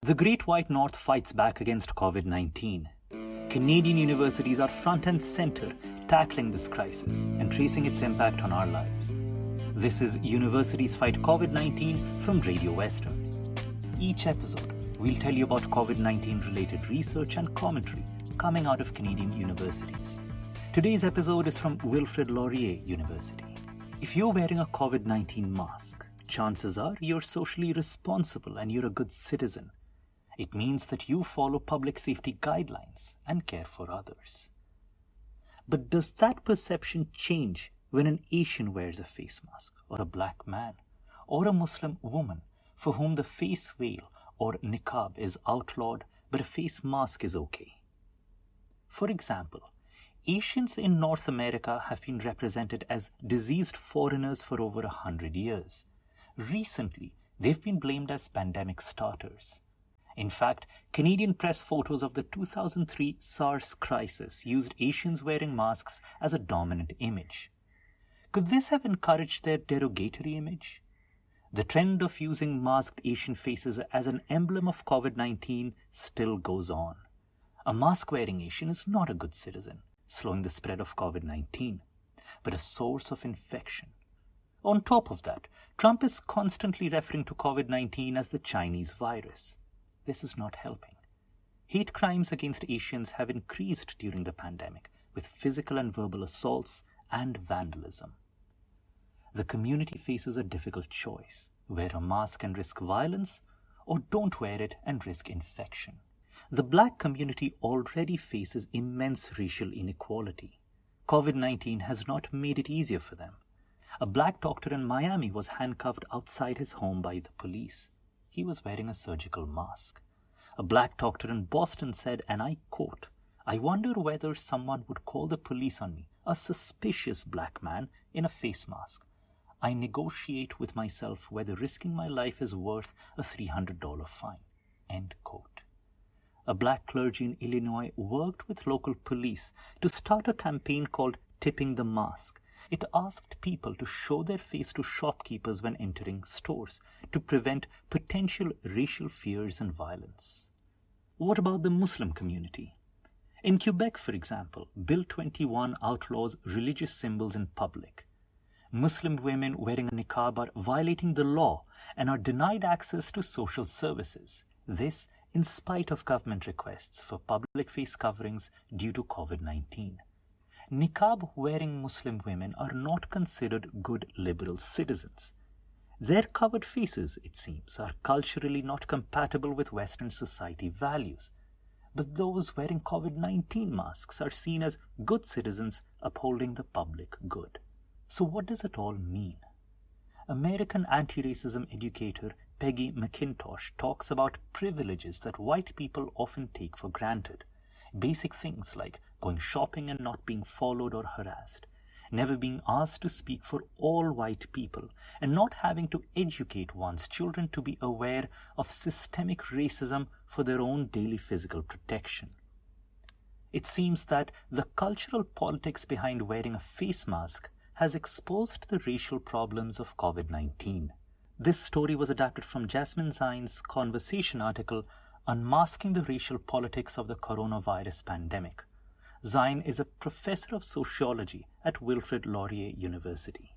The Great White North fights back against COVID-19. Canadian universities are front and center tackling this crisis and tracing its impact on our lives. This is Universities Fight COVID-19 from Radio Western. Each episode, we'll tell you about COVID-19 related research and commentary coming out of Canadian universities. Today's episode is from Wilfrid Laurier University. If you're wearing a COVID-19 mask, chances are you're socially responsible and you're a good citizen. It means that you follow public safety guidelines and care for others. But does that perception change when an Asian wears a face mask, or a black man, or a Muslim woman for whom the face veil or niqab is outlawed but a face mask is okay? For example, Asians in North America have been represented as diseased foreigners for over 100 years. Recently, they've been blamed as pandemic starters. In fact, Canadian press photos of the 2003 SARS crisis used Asians wearing masks as a dominant image. Could this have encouraged their derogatory image? The trend of using masked Asian faces as an emblem of COVID-19 still goes on. A mask-wearing Asian is not a good citizen, slowing the spread of COVID-19, but a source of infection. On top of that, Trump is constantly referring to COVID-19 as the Chinese virus. This is not helping. Hate crimes against Asians have increased during the pandemic, with physical and verbal assaults and vandalism. The community faces a difficult choice: wear a mask and risk violence, or don't wear it and risk infection. The black community already faces immense racial inequality. COVID-19 has not made it easier for them. A black doctor in Miami was handcuffed outside his home by the police. He was wearing a surgical mask. A black doctor in Boston said, and I quote, "I wonder whether someone would call the police on me, a suspicious black man in a face mask. I negotiate with myself whether risking my life is worth a $300 fine." End quote. A black clergy in Illinois worked with local police to start a campaign called Tipping the Mask. It asked people to show their face to shopkeepers when entering stores to prevent potential racial fears and violence. What about the Muslim community? In Quebec, for example, Bill 21 outlaws religious symbols in public. Muslim women wearing a niqab are violating the law and are denied access to social services. This in spite of government requests for public face coverings due to COVID-19. Niqab-wearing Muslim women are not considered good liberal citizens. Their covered faces, it seems, are culturally not compatible with Western society values. But those wearing COVID-19 masks are seen as good citizens upholding the public good. So what does it all mean? American anti-racism educator Peggy McIntosh talks about privileges that white people often take for granted. Basic things like going shopping and not being followed or harassed, never being asked to speak for all white people, and not having to educate one's children to be aware of systemic racism for their own daily physical protection. It seems that the cultural politics behind wearing a face mask has exposed the racial problems of COVID-19. This story was adapted from Jasmin Zine's Conversation article, Unmasking the Racial Politics of the Coronavirus Pandemic. Zine is a professor of sociology at Wilfrid Laurier University.